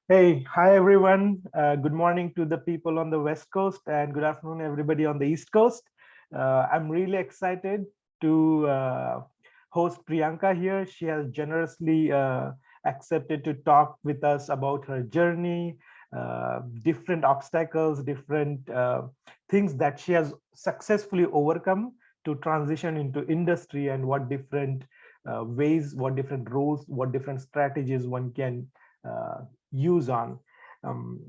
Hey, hi everyone. Good morning to the people on the West Coast and good afternoon, everybody on the East Coast. I'm really excited to host Priyanka here. She has generously accepted to talk with us about her journey, different obstacles, different things that she has successfully overcome to transition into industry and what different ways, what different roles, what different strategies one can uh, use on. Um,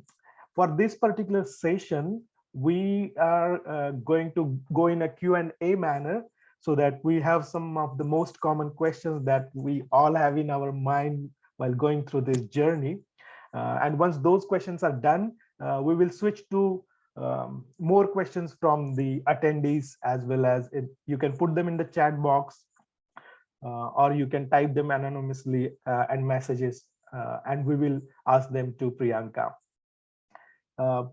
for this particular session, we are going to go in a Q&A manner so that we have some of the most common questions that we all have in our mind while going through this journey. And once those questions are done, we will switch to more questions from the attendees as well as you can put them in the chat box or you can type them anonymously and messages and we will ask them to Priyanka.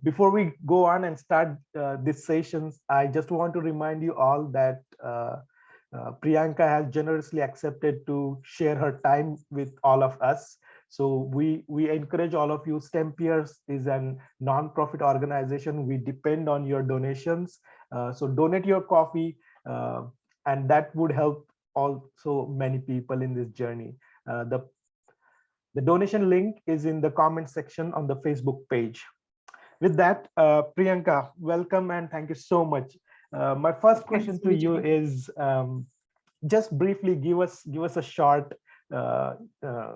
Before we go on and start this sessions, I just want to remind you all that Priyanka has generously accepted to share her time with all of us. So we encourage all of you. STEM Peers is a non-profit organization. We depend on your donations. So donate your coffee, and that would help also many people in this journey. The donation link is in the comment section on the Facebook page. With that, Priyanka, welcome and thank you so much. My first Thanks question for to you meeting. is just briefly give us a short uh, uh,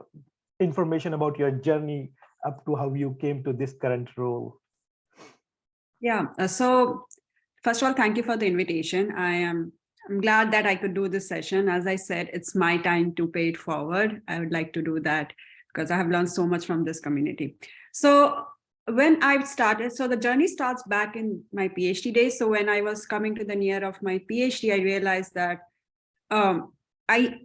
information about your journey up to how you came to this current role. Yeah. So first of all, thank you for the invitation. I'm glad that I could do this session. As I said, it's my time to pay it forward. I would like to do that because I have learned so much from this community. So when I started, so the journey starts back in my PhD days. So when I was coming to the near of my PhD, I realized that um,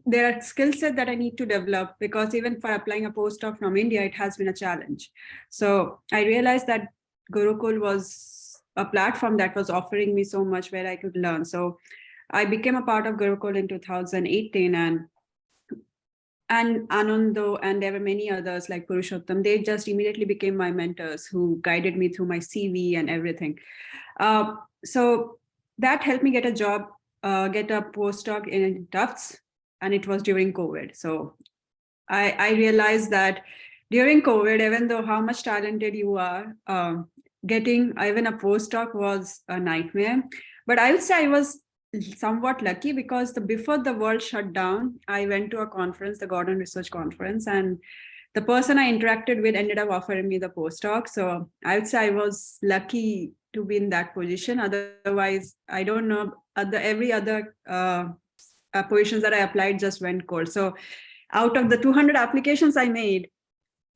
there are skill set that I need to develop because even for applying a postdoc from India, it has been a challenge. So I realized that Gurukul was a platform that was offering me so much where I could learn. So I became a part of Gurukul in 2018, and Anando and there were many others like Purushottam. They just immediately became my mentors who guided me through my CV and everything. So that helped me get a job, get a postdoc in Tufts, and it was during COVID. So I realized that during COVID, even though how much talented you are, getting even a postdoc was a nightmare. But I would say I was somewhat lucky because before the world shut down, I went to a conference, the Gordon Research Conference, and the person I interacted with ended up offering me the postdoc. So I would say I was lucky to be in that position. Otherwise, I don't know, every other positions that I applied just went cold. So out of the 200 applications I made,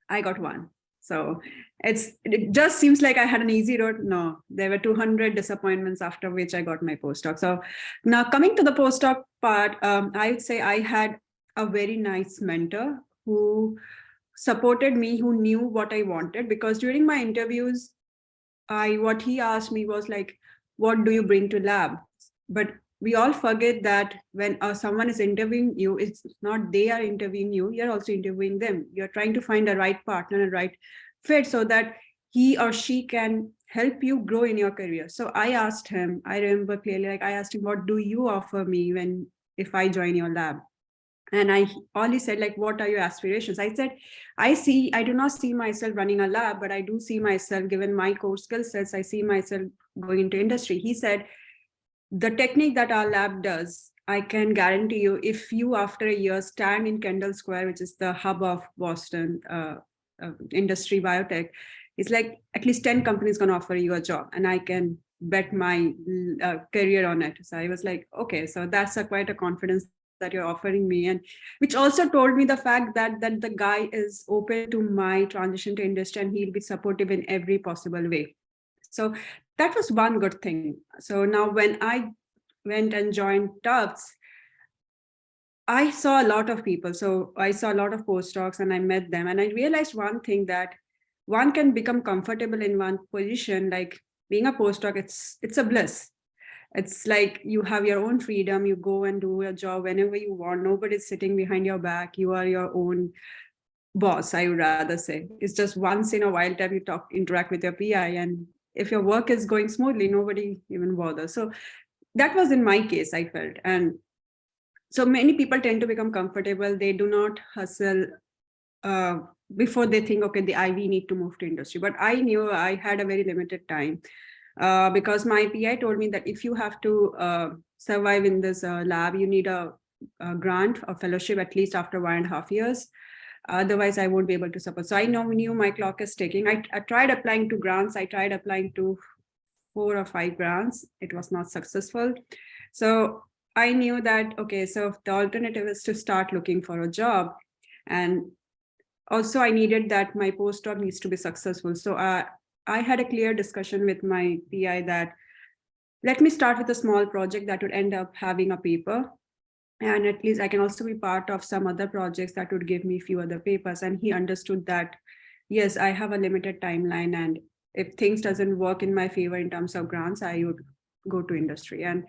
I got one. So it just seems like I had an easy road. No, there were 200 disappointments after which I got my postdoc. So now coming to the postdoc part, I would say I had a very nice mentor who supported me, who knew what I wanted. Because during my interviews, what he asked me was like, "What do you bring to lab?" But we all forget that when someone is interviewing you, it's not they are interviewing you, you're also interviewing them. You're trying to find a right partner and right fit so that he or she can help you grow in your career. So I asked him, I remember clearly, like I asked him, what do you offer me when if I join your lab? And I only said, like, what are your aspirations? I said, I do not see myself running a lab, but I do see myself, given my core skill sets, I see myself going into industry. He said, the technique that our lab does, I can guarantee you, if you after a year stand in Kendall Square, which is the hub of Boston industry biotech, it's like at least 10 companies going to offer you a job, and I can bet my career on it. So I was like, okay, so that's quite a confidence that you're offering me, and which also told me the fact that the guy is open to my transition to industry and he'll be supportive in every possible way. So that was one good thing. So now when I went and joined Tufts, I saw a lot of people. So I saw a lot of postdocs and I met them. And I realized one thing, that one can become comfortable in one position. Like being a postdoc, it's a bliss. It's like you have your own freedom. You go and do your job whenever you want. Nobody's sitting behind your back. You are your own boss, I would rather say. It's just once in a while that you interact with your PI, and if your work is going smoothly, nobody even bothers. So that was in my case, I felt. And so many people tend to become comfortable. They do not hustle uh, before they think, okay, the IV need to move to industry. But I knew I had a very limited time because my PI told me that if you have to survive in this lab, you need a grant, a fellowship, at least after 1.5 years. Otherwise, I won't be able to support. So I knew my clock is ticking. I tried applying to grants. I tried applying to 4 or 5 grants. It was not successful. So I knew that, okay, so the alternative is to start looking for a job. And also I needed that my postdoc needs to be successful. So I had a clear discussion with my PI that let me start with a small project that would end up having a paper. And at least I can also be part of some other projects that would give me a few other papers. And he understood that, yes, I have a limited timeline. And if things doesn't work in my favor in terms of grants, I would go to industry. And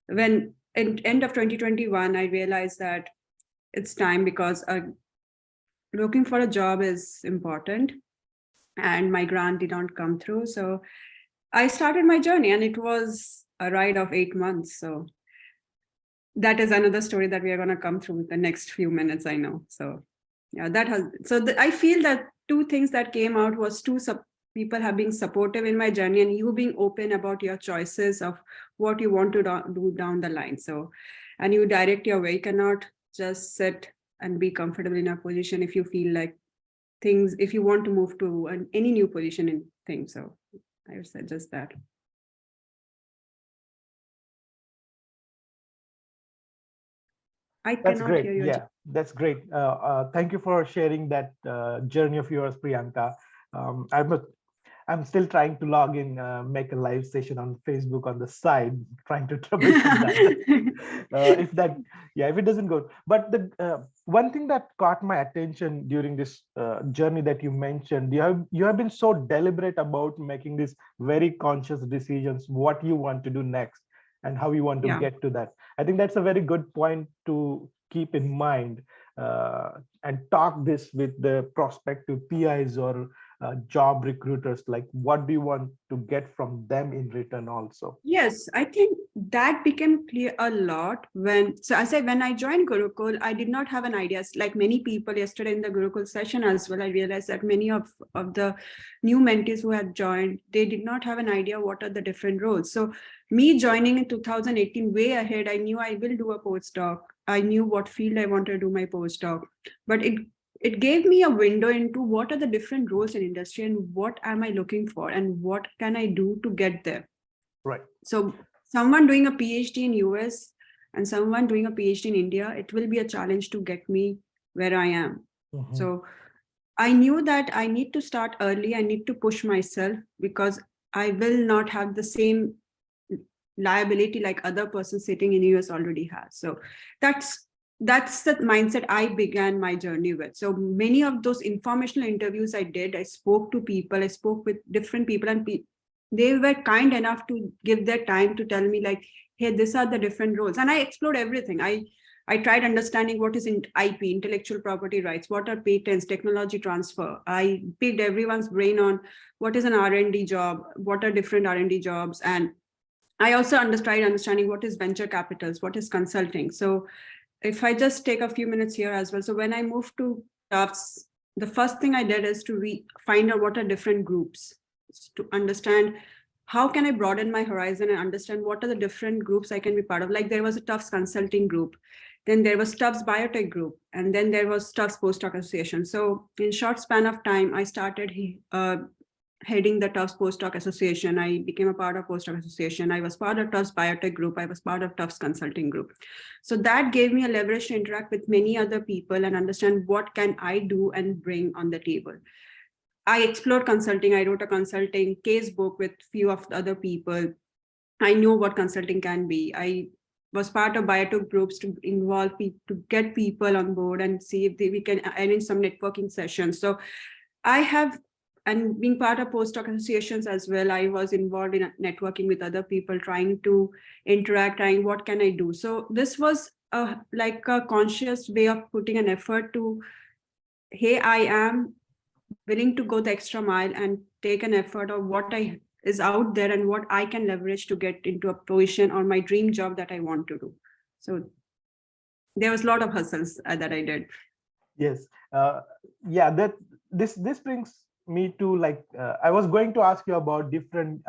when in end of 2021, I realized that it's time because looking for a job is important. And my grant did not come through. So I started my journey, and it was a ride of 8 months. So that is another story that we are going to come through with the next few minutes, I know. So yeah, that has, so I feel that two things that came out was people have been supportive in my journey, and you being open about your choices of what you want to do down the line. So, and you direct your way. You cannot just sit and be comfortable in a position if you feel like things, if you want to move to any new position in things. So I would suggest that. I That's cannot great. hear you. Yeah, that's great. Thank you for sharing that journey of yours, Priyanka. I'm still trying to log in, make a live session on Facebook on the side, trying to troubleshoot that. If that, yeah, if it doesn't go. But the one thing that caught my attention during this journey that you mentioned, you have been so deliberate about making these very conscious decisions, what you want to do next and how you want to Yeah. get to that. I think that's a very good point to keep in mind, and talk this with the prospective PIs or job recruiters. Like, what do you want to get from them in return also? Yes, I think that became clear a lot so as when I joined Gurukul, I did not have an idea. Like many people yesterday in the Gurukul session as well, I realized that many of the new mentees who had joined, they did not have an idea what are the different roles. So me joining in 2018, way ahead, I knew I will do a postdoc. I knew what field I wanted to do my postdoc, but it gave me a window into what are the different roles in industry and what am I looking for and what can I do to get there. Right. So someone doing a PhD in US and someone doing a PhD in India, it will be a challenge to get me where I am. Mhm. So I knew that I need to start early. I need to push myself because I will not have the same liability like other person sitting in US already has. So that's the mindset I began my journey with. So many of those informational interviews I did, I spoke to people, I spoke with different people, and they were kind enough to give their time to tell me like, hey, these are the different roles. And I explored everything. I tried understanding what is in IP, intellectual property rights, what are patents, technology transfer. I picked everyone's brain on what is an R&D job, what are different R&D jobs. And I also tried understanding what is venture capitals, what is consulting. So if I just take a few minutes here as well. So when I moved to Tufts, the first thing I did is to find out what are different groups, to understand how can I broaden my horizon and understand what are the different groups I can be part of. Like there was a Tufts consulting group, then there was Tufts biotech group, and then there was Tufts postdoc association. So in short span of time, I started heading the Tufts Postdoc Association. I became a part of Postdoc Association. I was part of Tufts Biotech Group. I was part of Tufts Consulting Group. So that gave me a leverage to interact with many other people and understand what can I do and bring on the table. I explored consulting. I wrote a consulting case book with few of the other people. I knew what consulting can be. I was part of biotech groups to involve people, to get people on board and see if we can arrange some networking sessions. So I have, and being part of postdoc associations as well, I was involved in networking with other people, trying to interact, trying what can I do. So this was like a conscious way of putting an effort to hey, I am willing to go the extra mile and take an effort of what I is out there and what I can leverage to get into a position or my dream job that I want to do. So there was a lot of hustles that I did. Yes. Yeah, that this brings me to, like, I was going to ask you about different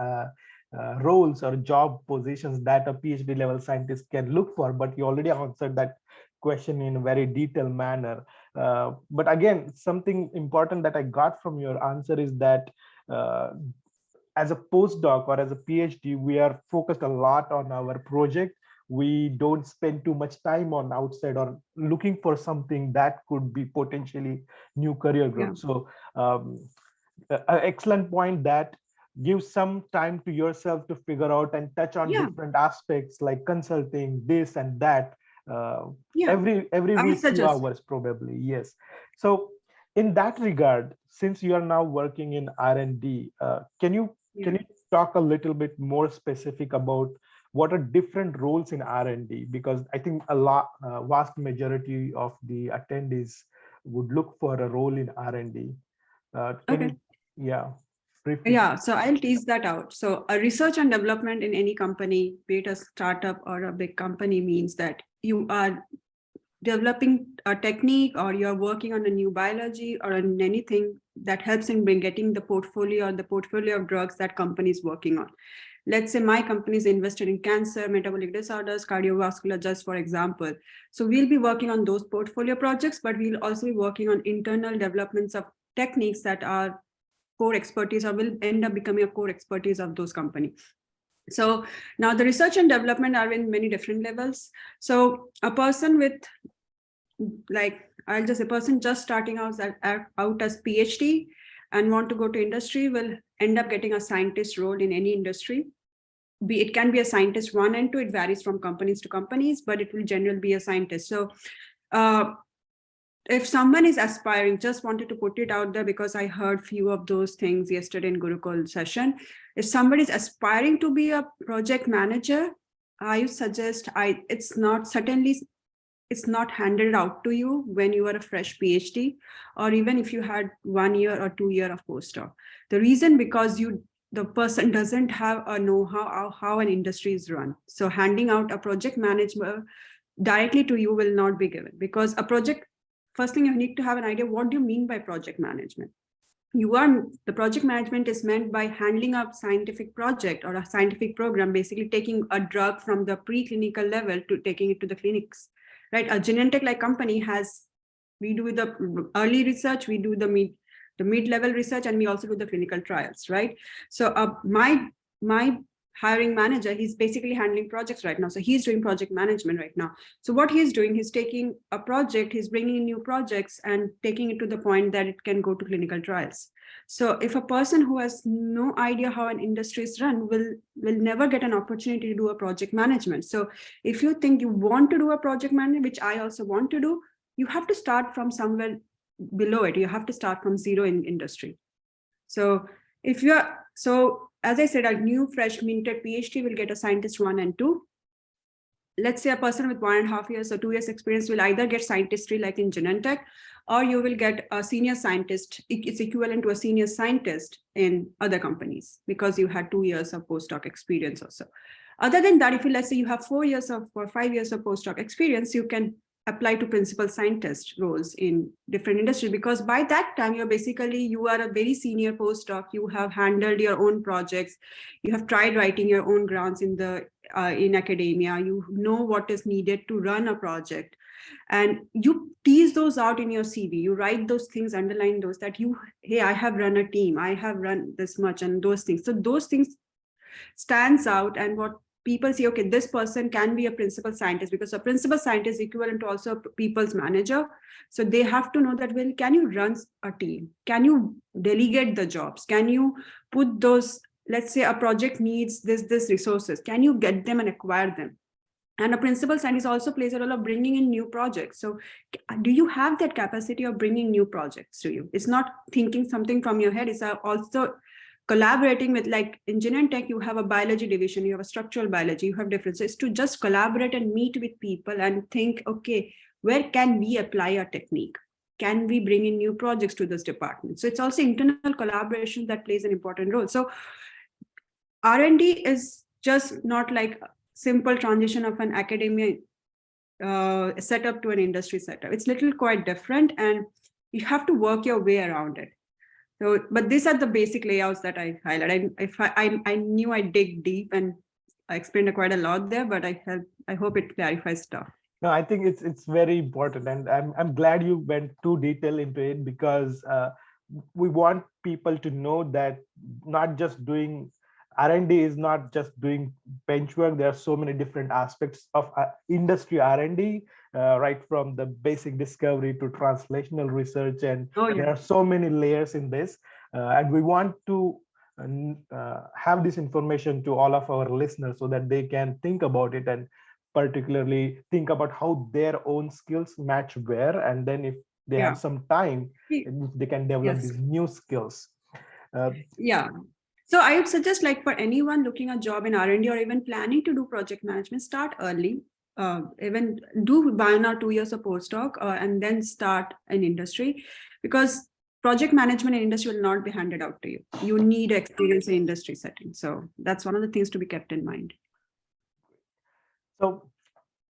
roles or job positions that a PhD level scientist can look for, but you already answered that question in a very detailed manner. But again, something important that I got from your answer is that uh, as a postdoc or as a PhD, we are focused a lot on our project. We don't spend too much time on outside or looking for something that could be potentially new career Yeah. growth. So an excellent point, that give some time to yourself to figure out and touch on Yeah. different aspects like consulting, this and that, uh, Yeah. every I week, few suggest. hours probably. Yes. So in that regard, since you are now working in R&D, Yeah. can you talk a little bit more specific about what are different roles in R&D? Because I think a lot, vast majority of the attendees would look for a role in R&D. Can Okay. you, yeah, briefly? Yeah, so I'll tease that out. So a research and development in any company, be it a startup or a big company, means that you are developing a technique or you're working on a new biology or on anything that helps in getting the portfolio or the portfolio of drugs that company is working on. Let's say my company is invested in cancer, metabolic disorders, cardiovascular, just for example. So we'll be working on those portfolio projects, but we'll also be working on internal developments of techniques that are core expertise or will end up becoming a core expertise of those companies. So now the research and development are in many different levels. So a person with, like, a person just starting out as PhD and want to go to industry will end up getting a scientist role in any industry. It can be a scientist 1 and 2, it varies from companies to companies, but it will generally be a scientist. So if someone is aspiring, just wanted to put it out there because I heard few of those things yesterday in Gurukul session. If somebody is aspiring to be a project manager, I suggest it's not handed out to you when you are a fresh PhD, or even if you had 1 year or 2 year of postdoc. The reason, because the person doesn't have a know-how how an industry is run. So handing out a project manager directly to you will not be given, because a project, first thing you need to have an idea, what do you mean by project management? The project management is meant by handling a scientific project or a scientific program, basically taking a drug from the preclinical level to taking it to the clinics, right? A Genentech like company we do the early research, we do the mid-level research, and we also do the clinical trials, right? So my hiring manager, he's basically handling projects right now. So he's doing project management right now. So what he's doing, he's taking a project, he's bringing in new projects and taking it to the point that it can go to clinical trials. So if a person who has no idea how an industry is run will never get an opportunity to do a project management. So if you think you want to do a project management, which I also want to do, you have to start from somewhere below it. You have to start from zero in industry. So if you're, so as I said, a new fresh minted PhD will get a scientist 1 and 2. Let's say a person with 1.5 years or 2 years experience will either get scientistry like in Genentech, or you will get a senior scientist. It's equivalent to a senior scientist in other companies because you had 2 years of postdoc experience or so. Other than that, if you, let's say you have 4 years or 5 years of postdoc experience, you can apply to principal scientist roles in different industries, because by that time you are a very senior postdoc. You have handled your own projects, you have tried writing your own grants in academia, you know what is needed to run a project, and you tease those out in your CV. You write those things, underline those, that hey, I have run a team, I have run this much, and those things. So those things stands out, and what people say, okay, this person can be a principal scientist, because a principal scientist is equivalent to also a people's manager. So they have to know that, well, can you run a team? Can you delegate the jobs? Can you put those, let's say a project needs this resources, can you get them and acquire them? And a principal scientist also plays a role of bringing in new projects. So do you have that capacity of bringing new projects to you? It's not thinking something from your head, it's also collaborating with, like in Genentech, you have a biology division, you have a structural biology, you have differences. To just collaborate and meet with people and think, okay, where can we apply our technique? can we bring in new projects to this department? So it's also internal collaboration that plays an important role. So R&D is just not like a simple transition of an academia setup to an industry setup. It's little quite different, and you have to work your way around it. So, but these are the basic layouts that I highlight. I knew I dig deep and I explained quite a lot there, but I hope it clarifies stuff. No, I think it's very important, and I'm glad you went too detail into it, because we want people to know that not just doing R&D is not just doing bench work. There are so many different aspects of industry R&D, right from the basic discovery to translational research, and there are so many layers in this. And we want to have this information to all of our listeners so that they can think about it, and particularly think about how their own skills match where, and then if they have some time, they can develop these new skills. So I would suggest, like, for anyone looking a job in R&D or even planning to do project management, start early. Even do 1 or 2 years of postdoc and then start an industry, because project management in industry will not be handed out to you. You need experience in industry setting. So that's one of the things to be kept in mind. So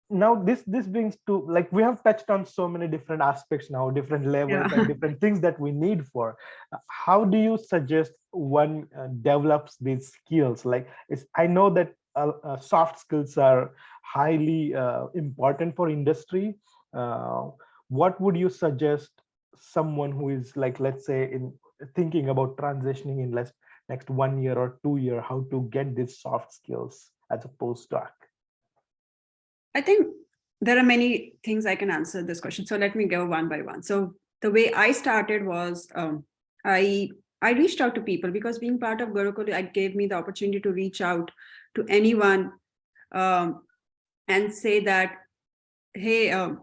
now this brings to, like, we have touched on so many different aspects now, different levels and different things that we need for. How do you suggest one develops these skills? Like, I know that soft skills are highly important for industry. What would you suggest someone who is, like, let's say, in thinking about transitioning in next 1 year or 2 year, how to get these soft skills as a postdoc? I think there are many things I can answer this question. So let me go one by one. So the way I started was I reached out to people, because being part of Gurukul, it gave me the opportunity to reach out to anyone and say that, hey, I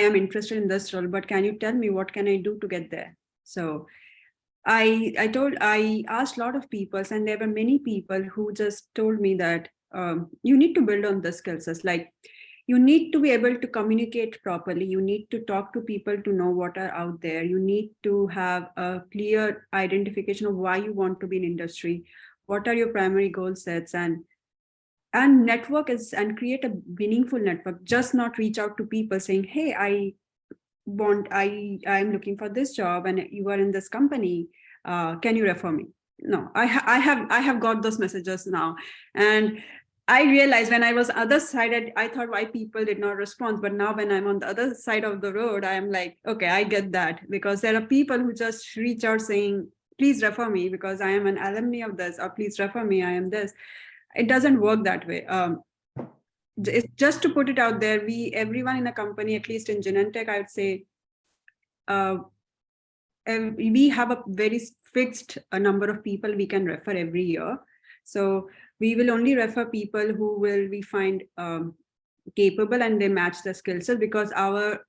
am interested in this role, but can you tell me what can I do to get there? So I asked a lot of people, and there were many people who just told me that you need to build on the skills. It's like, you need to be able to communicate properly. You need to talk to people to know what are out there. You need to have a clear identification of why you want to be in industry. What are your primary goal sets, and network is, and create a meaningful network. Just not reach out to people saying, hey, I'm looking for this job and you are in this company. Can you refer me? No, I have got those messages now. And I realized when I was other side, I thought why people did not respond. But now when I'm on the other side of the road, I am like, okay, I get that, because there are people who just reach out saying, please refer me because I am an alumni of this, or please refer me, I am this. It doesn't work that way. It's just to put it out there, everyone in a company, at least in Genentech, I would say, we have a very fixed number of people we can refer every year. So we will only refer people who we find capable and they match the skill set, because our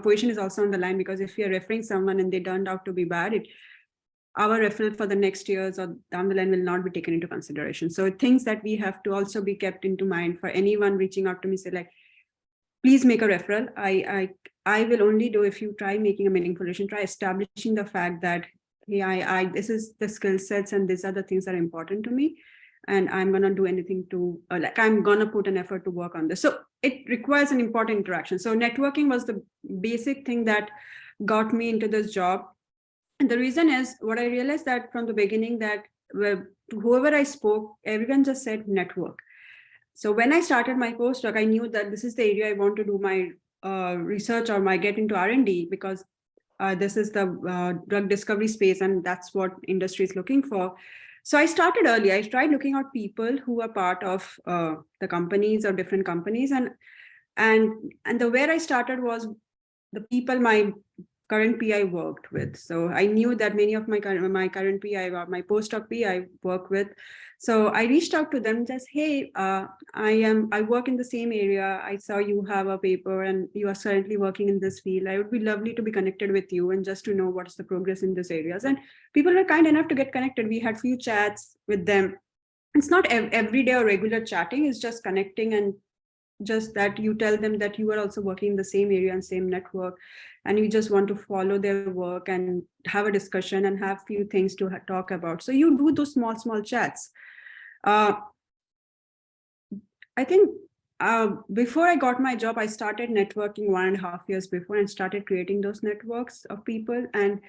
position is also on the line, because if we are referring someone and they turned out to be bad, our referral for the next years or down the line will not be taken into consideration. So things that we have to also be kept into mind for anyone reaching out to me, say like, please make a referral. I will only do if you try making a meaningful relation, try establishing the fact that, hey, this is the skill sets and these are the things that are important to me. And I'm going to do anything to, I'm going to put an effort to work on this. So it requires an important interaction. So networking was the basic thing that got me into this job. And the reason is, what I realized that from the beginning, that whoever I spoke, everyone just said network. So when I started my postdoc, I knew that this is the area I want to do my research or get into R&D, because this is the drug discovery space, and that's what industry is looking for. So I started early. I tried looking at people who are part of the companies or different companies, and the where I started was the people my current PI worked with. So I knew that many of my current PI or my postdoc PI work with. So I reached out to them, just, hey, I work in the same area. I saw you have a paper and you are currently working in this field. I would be lovely to be connected with you and just to know what's the progress in these areas. And people were kind enough to get connected. We had few chats with them. It's not every day or regular chatting, it's just connecting and just that you tell them that you are also working in the same area and same network, and you just want to follow their work and have a discussion and have few things to talk about. So you do those small chats. uh, I think before I got my job, I started networking 1.5 years before and started creating those networks of people. And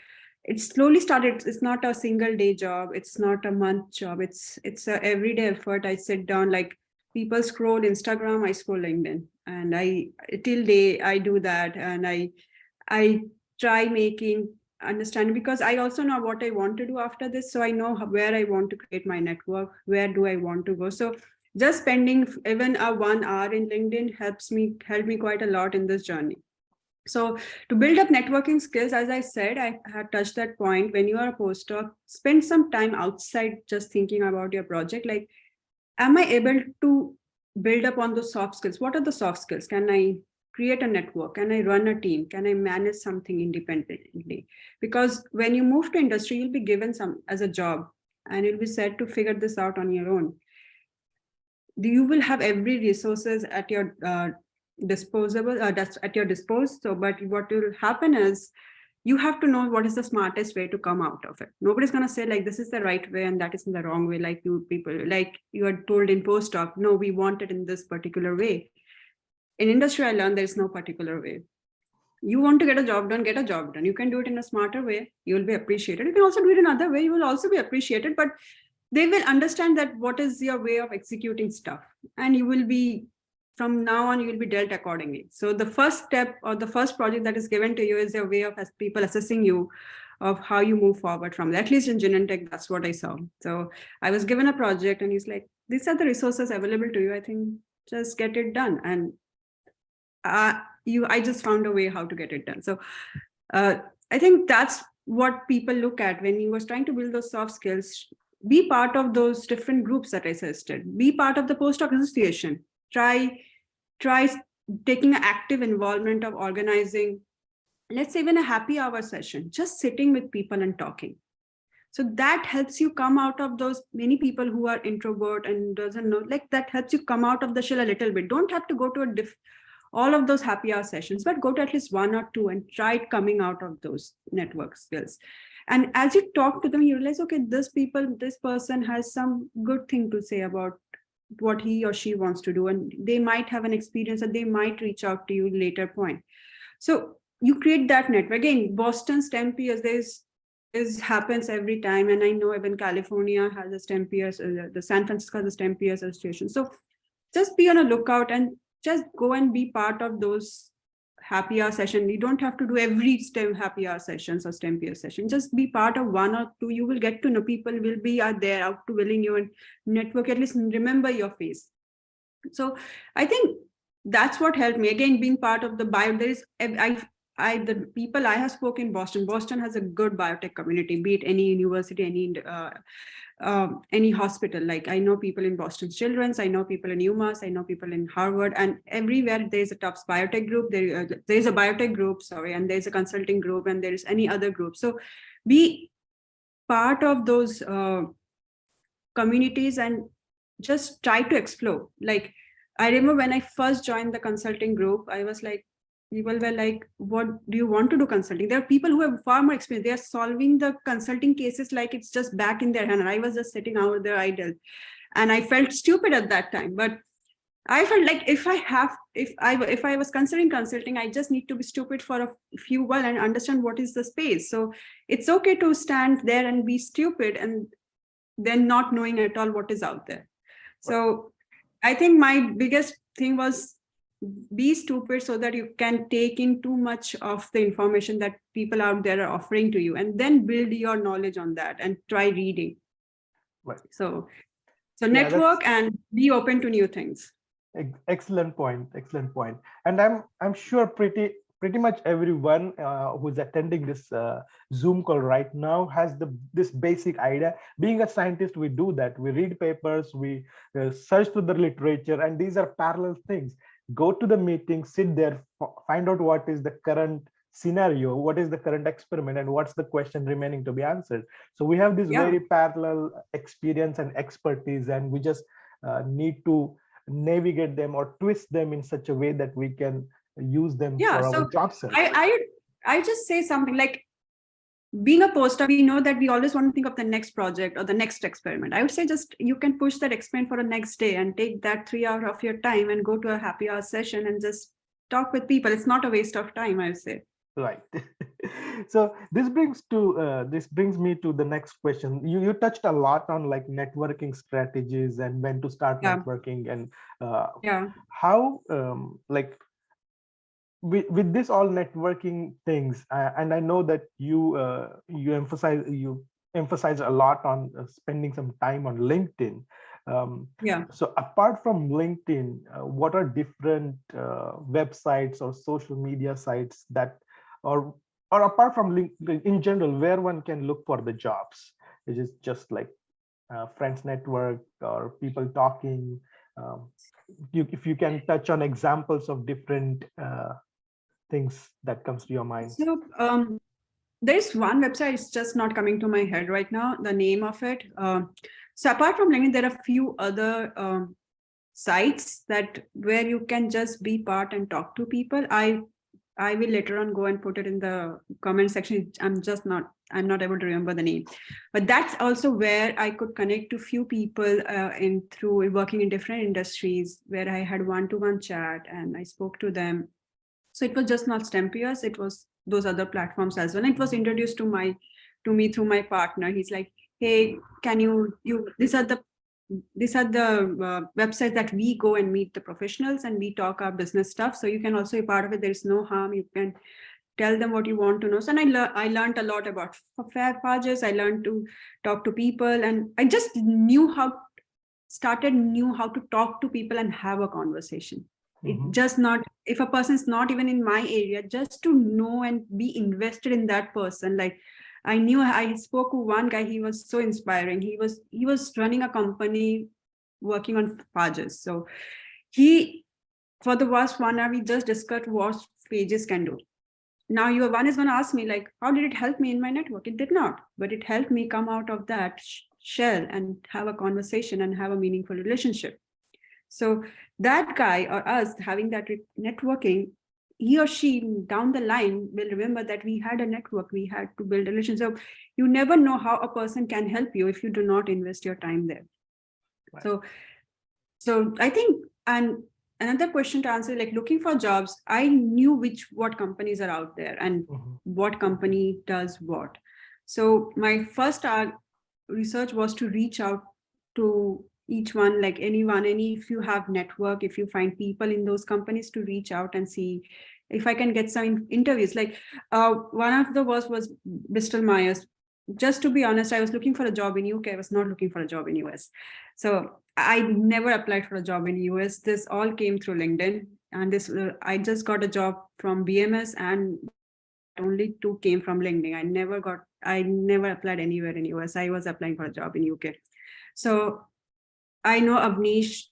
it slowly started. It's not a single day job. It's not a month job. It's a everyday effort. I sit down, like people scroll Instagram, I scroll LinkedIn, and I till day I do that, and I try making understand, because I also know what I want to do after this. So I know where I want to create my network, where do I want to go. So just spending even a 1 hour in LinkedIn helped me quite a lot in this journey. So to build up networking skills, as I said, I had touched that point. When you are a postdoc, spend some time outside just thinking about your project. Like, am I able to build up on those soft skills? What are the soft skills? Can I create a network? Can I run a team? Can I manage something independently? Because when you move to industry, you'll be given some as a job, and you'll be said to figure this out on your own. You will have every resources at your disposable that's at your dispose. So but what will happen is you have to know what is the smartest way to come out of it. Nobody's going to say like this is the right way and that is in the wrong way, like you people, like you are told in postdoc, no, we want it in this particular way. In industry, I learned there's no particular way. You want to get a job done, get a job done. You can do it in a smarter way, you will be appreciated. You can also do it another way, you will also be appreciated, but they will understand that what is your way of executing stuff, and you will be, from now on, you will be dealt accordingly. So the first step or the first project that is given to you is a way of people assessing you of how you move forward from that. At least in Genentech, that's what I saw. So I was given a project and he's like, these are the resources available to you, I think just get it done. And I just found a way how to get it done. So I think that's what people look at when you was trying to build those soft skills. Be part of those different groups that I suggested. Be part of the postdoc association. Try taking an active involvement of organizing, let's say even a happy hour session, just sitting with people and talking. So that helps you come out of those many people who are introvert and doesn't know, like that helps you come out of the shell a little bit. Don't have to go to all of those happy hour sessions, but go to at least 1 or 2 and try coming out of those network skills. And as you talk to them, you realize, okay, this person has some good thing to say about what he or she wants to do. And they might have an experience that they might reach out to you later point. So you create that network. Again, Boston STEM peers, happens every time. And I know even California has a STEM peers, the San Francisco has a STEM peers association. So just be on a lookout and just go and be part of those happy hour session. You don't have to do every STEM happy hour sessions or STEM peer session. Just be part of 1 or 2. You will get to know people will be out there out to willing you and network, at least remember your face. So I think that's what helped me. Again, being part of the bio, there is the people I have spoken in Boston. Boston has a good biotech community, be it any university, any hospital. Like I know people in Boston Children's, I know people in UMass, I know people in Harvard, and everywhere there's a Tufts biotech group. There's a biotech group, and there's a consulting group, and there's any other group. So be part of those communities and just try to explore. Like I remember when I first joined the consulting group, I was like, people were like, what do you want to do consulting? There are people who have far more experience. They are solving the consulting cases like it's just back in their hand. And I was just sitting out there idle. And I felt stupid at that time. But I felt like if I was considering consulting, I just need to be stupid for a few while and understand what is the space. So it's okay to stand there and be stupid and then not knowing at all what is out there. So I think my biggest thing was be stupid so that you can take in too much of the information that people out there are offering to you, and then build your knowledge on that and try reading. Right. So network and be open to new things. Excellent point. Excellent point. And I'm sure pretty much everyone who's attending this Zoom call right now has this basic idea. Being a scientist, we do that. We read papers, we search through the literature, and these are parallel things. Go to the meeting, sit there, find out what is the current scenario, what is the current experiment, and what's the question remaining to be answered. So we have this very parallel experience and expertise, and we just need to navigate them or twist them in such a way that we can use them Yeah. for our So job search? I just say something like, being a postdoc, we know that we always want to think of the next project or the next experiment. I would say just you can push that experiment for the next day and take that 3 hours of your time and go to a happy hour session and just talk with people. It's not a waste of time, I would say. Right. So this brings me to the next question. You touched a lot on like networking strategies and when to start Yeah. networking and Yeah. how like with this all networking things, and I know that you emphasize a lot on spending some time on LinkedIn. Yeah. So apart from LinkedIn, what are different websites or social media sites that, or apart from LinkedIn in general, where one can look for the jobs? Is it just like friends network or people talking? Um, if you can touch on examples of different things that comes to your mind. So there's one website, it's just not coming to my head right now, the name of it. So apart from LinkedIn, there are a few other sites that where you can just be part and talk to people. I will later on go and put it in the comment section. I'm not able to remember the name, but that's also where I could connect to few people in through working in different industries, where I had one-to-one chat and I spoke to them. So it was just not Stempios, it was those other platforms as well. And it was introduced to me through my partner. He's like, hey, can you these are the websites that we go and meet the professionals and we talk our business stuff. So you can also be part of it. There's no harm. You can tell them what you want to know. So, and I learned a lot about fair pages. I learned to talk to people, and I just knew how to talk to people and have a conversation. It just not, if a person is not even in my area, just to know and be invested in that person. Like I spoke to one guy, he was so inspiring. He was running a company working on pages. So he, for the last 1 hour, we just discussed what pages can do. Now your one is going to ask me like, how did it help me in my network? It did not, but it helped me come out of that shell and have a conversation and have a meaningful relationship. So that guy or us having that networking, he or she down the line will remember that we had a network, we had to build a relationship. So you never know how a person can help you if you do not invest your time there. Right. So I think, and another question to answer, like looking for jobs, I knew what companies are out there and what company does what. So my first research was to reach out to each one, like if you have network, if you find people in those companies, to reach out and see if I can get some interviews. Like one of the was Bristol Myers. Just to be honest, I was looking for a job in UK. I was not looking for a job in US. So I never applied for a job in US. This all came through LinkedIn. And I just got a job from BMS, and only 2 came from LinkedIn. I never applied anywhere in US. I was applying for a job in UK. So I know Avnish.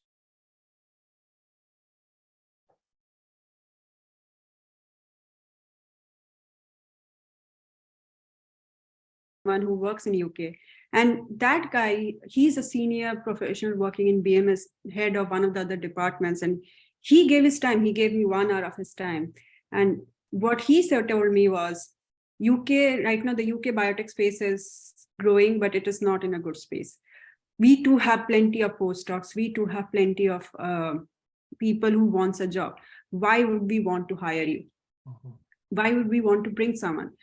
One who works in UK, and that guy, he's a senior professional working in BMS, head of one of the other departments, and he gave his time. He gave me 1 hour of his time, and what he told me was, UK right now, the UK biotech space is growing, but it is not in a good space. We too have plenty of postdocs. We too have plenty of people who wants a job. Why would we want to hire you? Why would we want to bring someone?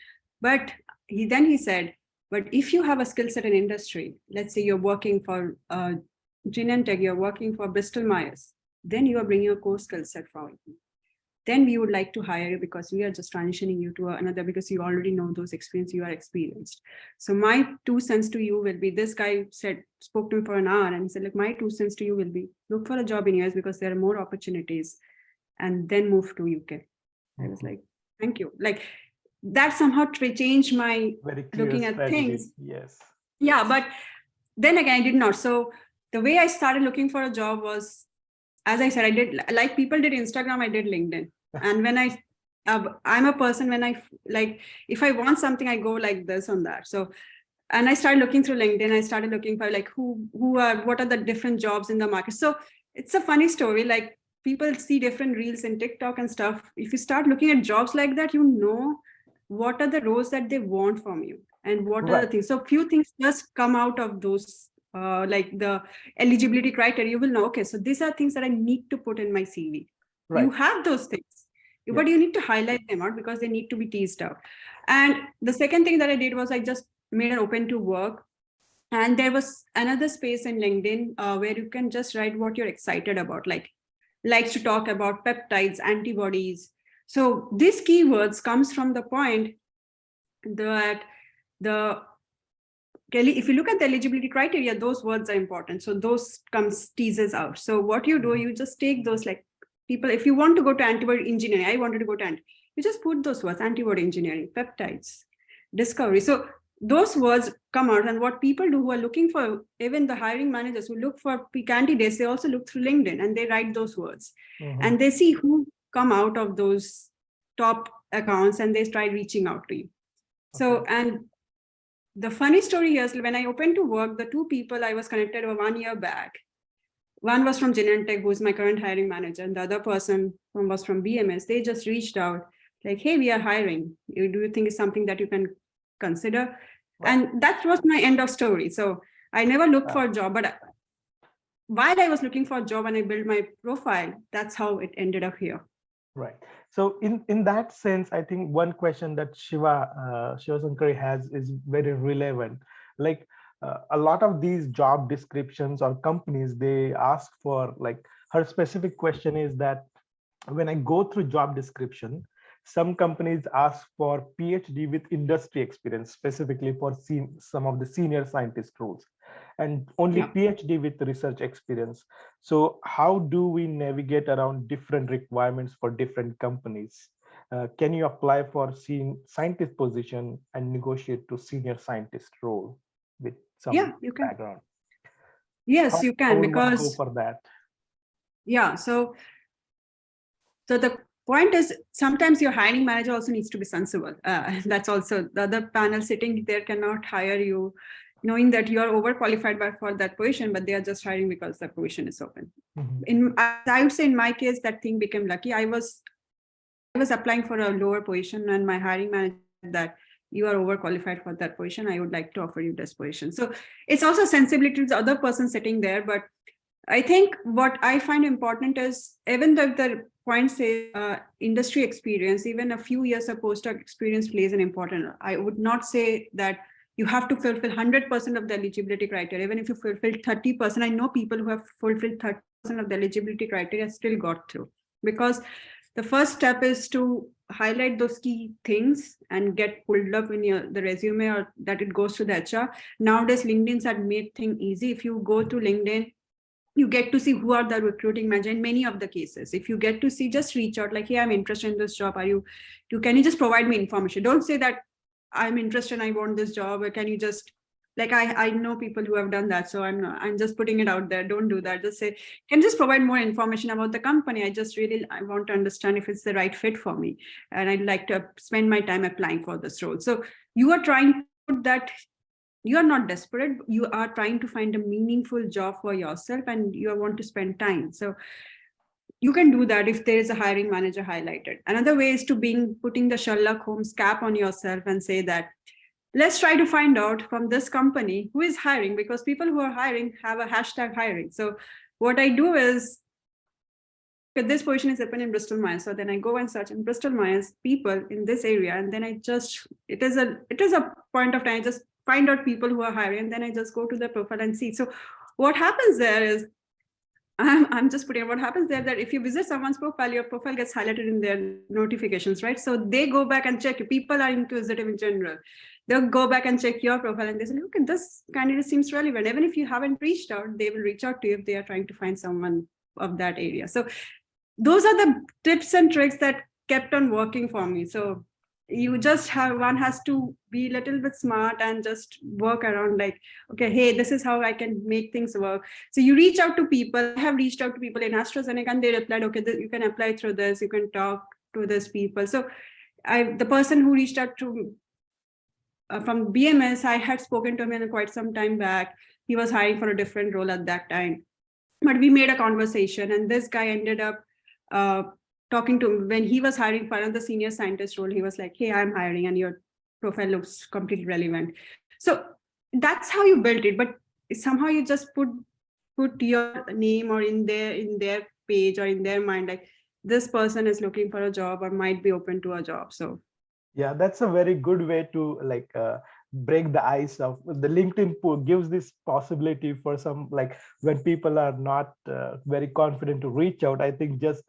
But he said, but if you have a skill set in industry, let's say you're working for Genentech, you're working for Bristol Myers, then you are bringing a core skill set forward. Then we would like to hire you because we are just transitioning you to another, because you already know those experience, you are experienced. So my 2 cents to you will be, this guy spoke to me for an hour and said, like, my 2 cents to you will be, look for a job in US because there are more opportunities, and then move to UK. I was like, thank you. Like that somehow changed my looking at things. Yes. Yeah, but then again, I did not. So the way I started looking for a job was, as I said, I did, like people did Instagram, I did LinkedIn. And when I'm a person, when I like, if I want something, I go like this on that. So, and I started looking through LinkedIn. I started looking for like what are the different jobs in the market. So it's a funny story. Like people see different reels in TikTok and stuff. If you start looking at jobs like that, you know what are the roles that they want from you and what are the Right. things. So few things just come out of those, like the eligibility criteria. You will know, okay, so these are things that I need to put in my CV. You Right. have those things, Yeah. but you need to highlight them out because they need to be teased out. And the second thing that I did was I just made an open to work. And there was another space in LinkedIn where you can just write what you're excited about, like likes to talk about peptides, antibodies. So these keywords comes from the point that the if you look at the eligibility criteria, those words are important. So those comes teases out. So what you do, you just take those, like people, if you want to go to antibody engineering, I wanted to go to you just put those words, antibody engineering, peptides, discovery. So those words come out. And what people do who are looking for, even the hiring managers who look for candidates, they also look through LinkedIn and they write those words. And they see who come out of those top accounts and they try reaching out to you. So, and the funny story here is when I opened to work, the two people I was connected were 1 year back. One was from Genentech, who is my current hiring manager, and the other person was from BMS. They just reached out like, hey, we are hiring. Do you think it's something that you can consider? Wow. And that was my end of story. So I never looked for a job, but while I was looking for a job and I built my profile, that's how it ended up here. Right. So in that sense, I think one question that Shiva Sankari has is very relevant. Like a lot of these job descriptions or companies, they ask for, like, her specific question is that when I go through job description, some companies ask for PhD with industry experience, specifically for some of the senior scientist roles, and only PhD with research experience. So how do we navigate around different requirements for different companies? Can you apply for scientist position and negotiate to senior scientist role with some you can. background? Yes, you can, how would one because go for that? Yeah, so the point is, sometimes your hiring manager also needs to be sensible. That's also the other panel sitting there cannot hire you knowing that you are overqualified for that position, but they are just hiring because the position is open. I would say in my case, that thing became lucky. I was applying for a lower position and my hiring manager said that you are overqualified for that position. I would like to offer you this position. So it's also sensibility to the other person sitting there. But I think what I find important is, even though the point says industry experience, even a few years of postdoc experience plays an important role. I would not say that you have to fulfill 100% of the eligibility criteria. Even if you fulfill 30%, I know people who have fulfilled 30% of the eligibility criteria still got through, because the first step is to highlight those key things and get pulled up in the resume, or that it goes to the HR. Nowadays, LinkedIn's had made things easy. If you go to LinkedIn, you get to see who are the recruiting manager in many of the cases. If you get to see, just reach out like, hey, I'm interested in this job. Can you just provide me information? Don't say that I'm interested and I want this job. Or can you just, like, I know people who have done that. So I'm just putting it out there. Don't do that. Just say, can you just provide more information about the company? I want to understand if it's the right fit for me. And I'd like to spend my time applying for this role. So you are trying to put that, you are not desperate, you are trying to find a meaningful job for yourself and you want to spend time. So you can do that if there is a hiring manager highlighted. Another way is to putting the Sherlock Holmes cap on yourself and say that, let's try to find out from this company who is hiring, because people who are hiring have a hashtag hiring. So what I do is, this position is open in Bristol Myers. So then I go and search in Bristol Myers people in this area. And then it is a point of time, I just find out people who are hiring, and then I just go to the profile and see. So what happens there is, I'm just putting what happens there, that if you visit someone's profile, your profile gets highlighted in their notifications, right? So they go back and check. People are inquisitive in general. They'll go back and check your profile and they say, look, this candidate seems relevant. Even if you haven't reached out, they will reach out to you if they are trying to find someone of that area. So those are the tips and tricks that kept on working for me. So you just one has to be a little bit smart and just work around, like, okay, hey, this is how I can make things work. So you reach out to people. I have reached out to people in AstraZeneca and they replied, okay, you can apply through this, you can talk to these people. So the person who reached out to from BMS, I had spoken to him in quite some time back. He was hiring for a different role at that time. but we made a conversation, and this guy ended up talking to him when he was hiring for another senior scientist role. He was like, hey, I'm hiring and your profile looks completely relevant. So that's how you built it, but somehow you just put your name or in their page or in their mind, like this person is looking for a job or might be open to a job. So Yeah, that's a very good way to like break the ice of the LinkedIn pool. Gives this possibility for some, like when people are not very confident to reach out. I think just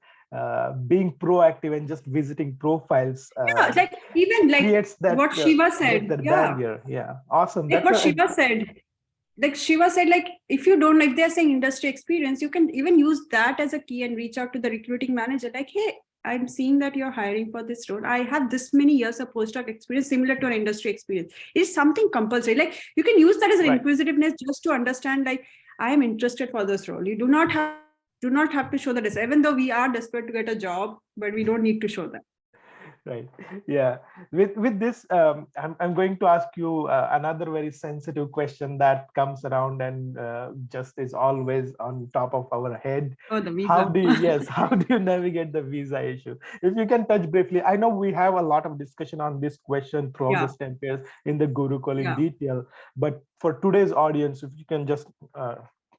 being proactive and just visiting profiles yeah, like even like creates that what Shiva said, breaks that yeah, barrier. Yeah, awesome. like That's what a Shiva said, like Shiva said, like if you don't, if they're saying industry experience, you can even use that as a key and reach out to the recruiting manager, like, hey, I'm seeing that you're hiring for this role. I have this many years of postdoc experience similar to an industry experience. It's something compulsory. Like you can use that as an right. inquisitiveness just to understand, like, I am interested for this role. You do not have to show that, even though we are desperate to get a job, but we don't need to show that. Right. Yeah. With this, I'm going to ask you another very sensitive question that comes around and just is always on top of our head. Oh, the How visa. do you, yes, how do you navigate the visa issue? If you can touch briefly, I know we have a lot of discussion on this question throughout the Yeah, STEM pairs in the Gurukul in yeah, detail, but for today's audience, if you can just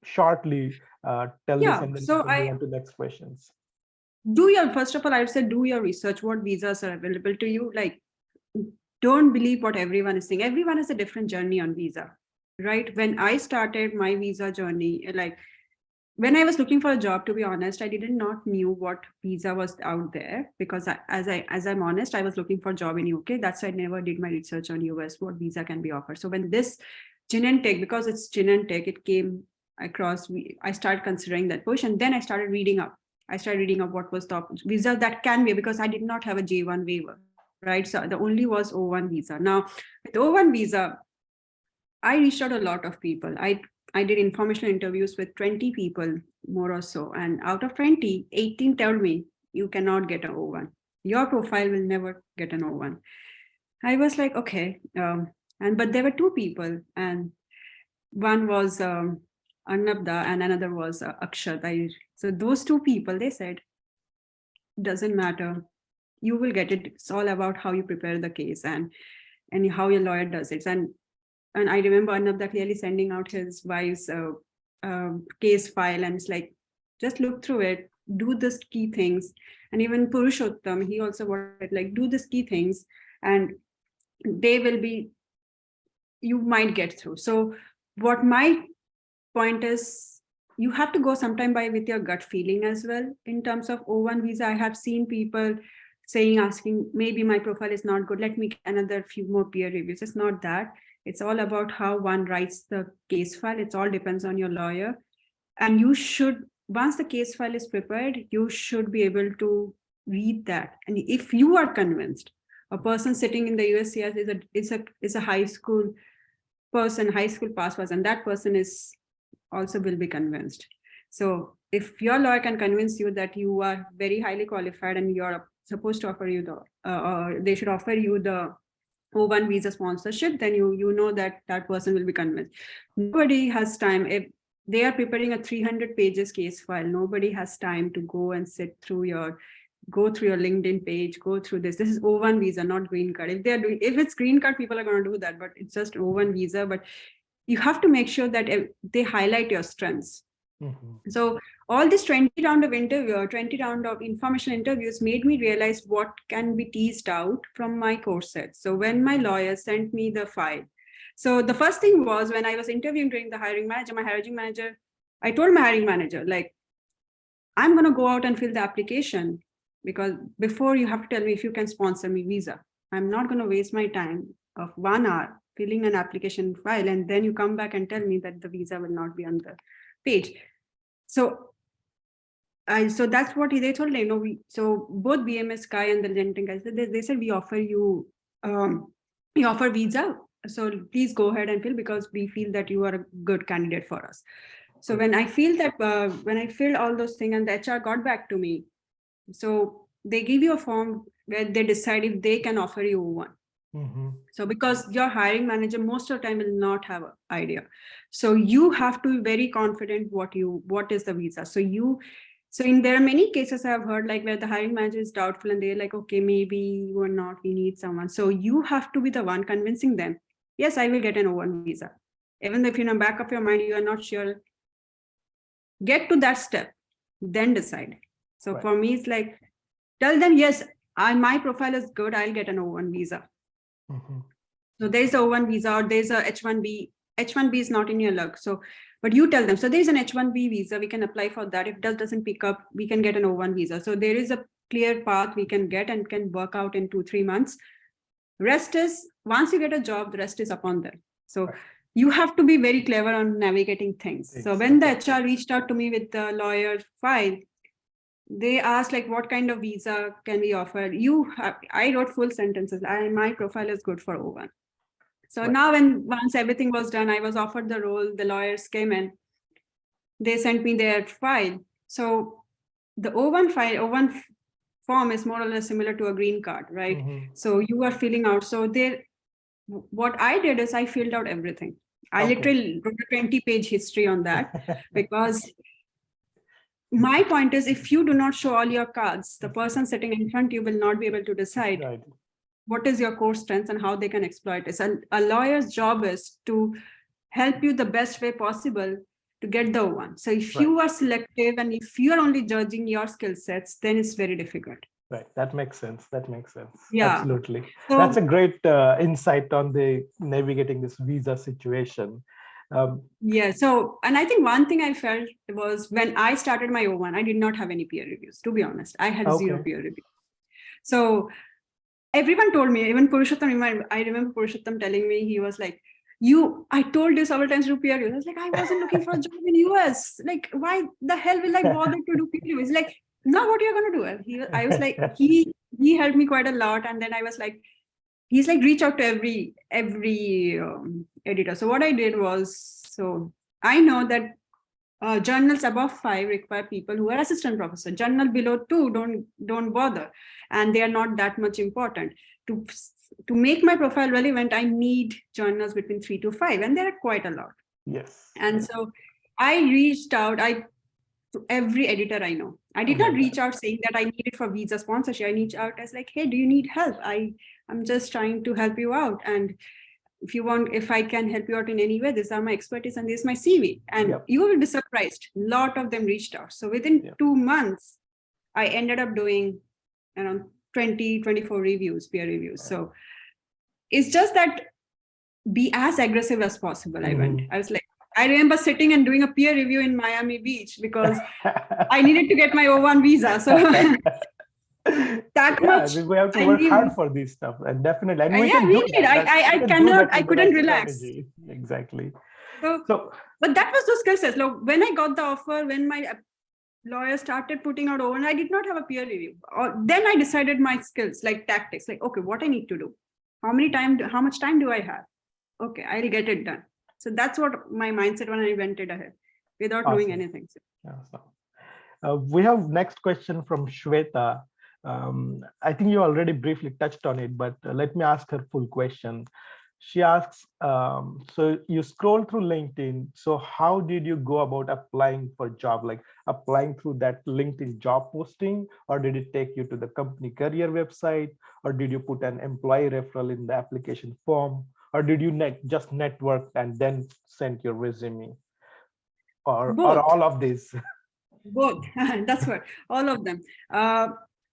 shortly tell this, yeah. and then we So can move I on to next questions. do your, first of all, I would say do your research. What visas are available to you? Like, don't believe what everyone is saying. Everyone has a different journey on visa, right? When I started my visa journey, like when I was looking for a job, to be honest, I didn't not knew what visa was out there, because as I'm honest, I was looking for a job in UK. That's why I never did my research on US, what visa can be offered. So when this gin and tech, because it's gin and tech, it came across, I started considering that push, and then I started reading up. I started reading up what was the visa that can be, because I did not have a J1 waiver, right? So the only was O1 visa. Now with O1 visa, I reached out a lot of people. I did informational interviews with 20 people, more or so. And out of 20, 18 told me, you cannot get an O1. Your profile will never get an O1. I was like, okay. But there were two people, and one was Annabda and another was Akshat. So those two people, they said, doesn't matter. You will get it. It's all about how you prepare the case and how your lawyer does it. And I remember Annabda clearly sending out his wife's case file, and it's like, just look through it, do the key things. And even Purushottam, he also wanted, like, do these key things, and they will be, you might get through. So what my point is, you have to go sometime by with your gut feeling as well. In terms of O1 visa, I have seen people saying, asking, maybe my profile is not good, let me get another few more peer reviews. It's not that. It's all about how one writes the case file. It all depends on your lawyer. And you should, once the case file is prepared, you should be able to read that. And if you are convinced, a person sitting in the USCIS is a high school person, high school pass person, that person is also will be convinced. So if your lawyer can convince you that you are very highly qualified and you're supposed to offer you the, or they should offer you the O1 visa sponsorship, then you know that that person will be convinced. Nobody has time. If they are preparing a 300 pages case file, nobody has time to go and go through your LinkedIn page, go through this. This is O1 visa, not green card. If it's green card, people are going to do that, but it's just O1 visa. But you have to make sure that they highlight your strengths. Mhm. So all this 20 round of informational interviews made me realize what can be teased out from my course set. So when my lawyer sent me the file, so the first thing was, when I was interviewing during the I told my hiring manager, like, I'm going to go out and fill the application, because before, you have to tell me if you can sponsor me visa. I'm not going to waste my time of 1 hour filling an application file, and then you come back and tell me that the visa will not be on the page. So so that's what they told me. So both BMS guy and the Genting guys, they said, we offer you, we offer visa. So please go ahead and fill, because we feel that you are a good candidate for us. So when I filled all those things and the HR got back to me, so they give you a form where they decide if they can offer you one. So because your hiring manager most of the time will not have an idea. So you have to be very confident what is the visa. So in there are many cases I've heard like where the hiring manager is doubtful and they're like, okay, maybe we're not, we need someone. So you have to be the one convincing them, yes, I will get an O1 visa. Even if in the back of your mind, you are not sure, get to that step, then decide. So Right. for me, it's like, tell them, yes, my profile is good, I'll get an O1 visa. So there's a O1 visa or there's a H1B. H1B is not in your luck. So, but you tell them, so there's an H1B visa, we can apply for that. If that doesn't pick up, we can get an O1 visa. So there is a clear path we can get and can work out in 2-3 months. Rest is, once you get a job, the rest is upon them. So you have to be very clever on navigating things. So when the HR reached out to me with the lawyer file, they asked like, what kind of visa can we offer? I wrote full sentences. My profile is good for O1. So now once everything was done, I was offered the role, the lawyers came in, they sent me their file. So the O1 file, O1 form is more or less similar to a green card, right? So you are filling out. So what I did is I filled out everything. I literally wrote a 20-page history on that because my point is, if you do not show all your cards, the person sitting in front of you will not be able to decide what is your core strengths and how they can exploit it. And a lawyer's job is to help you the best way possible to get the one. So if you are selective and if you are only judging your skill sets, then it's very difficult. Right. That makes sense. That makes sense. Yeah. Absolutely. So, that's a great insight on the navigating this visa situation. Yeah. So, and I think one thing I felt was when I started my O1, I did not have any peer reviews, to be honest. I had zero peer reviews. So everyone told me, even Purushottam, I remember Purushottam telling me, he was like, I told you several times to do peer reviews. I was like, I wasn't looking for a job in US. Like, why the hell will I bother to do peer reviews? Like, now what are you going to do? I was like, he helped me quite a lot. And then I was like, he's like, reach out to every editor. So what I did was, so I know that journals above 5 require people who are assistant professor. Journal below 2 don't bother, and they are not that much important. To make my profile relevant, I need journals between 3 to 5, and there are quite a lot. Yes. And so I reached out to every editor I know. I did not reach out saying that I need it for visa sponsorship. I reached out as like, hey, do you need help? I'm just trying to help you out. And if I can help you out in any way, these are my expertise and this is my CV. And you will be surprised. A lot of them reached out. So within 2 months, I ended up doing around 24 reviews, peer reviews. So it's just that be as aggressive as possible. I was like, I remember sitting and doing a peer review in Miami Beach because I needed to get my O1 visa. So that much. We have to work hard for this stuff, and definitely, and we can do that. I couldn't relax. Exactly. So, but that was the skill set. Look, when I got the offer, when my lawyer started putting out O1, I did not have a peer review. Then I decided my skills, like tactics, like, okay, what I need to do, how much time do I have? Okay, I'll get it done. So that's what my mindset when I went it ahead without knowing anything. We have next question from Shweta. I think you already briefly touched on it, but let me ask her full question. She asks, so you scroll through LinkedIn. So how did you go about applying for a job, like applying through that LinkedIn job posting, or did it take you to the company career website, or did you put an employee referral in the application form, or did you just network and then send your resume, or all of these? Both. That's what, all of them.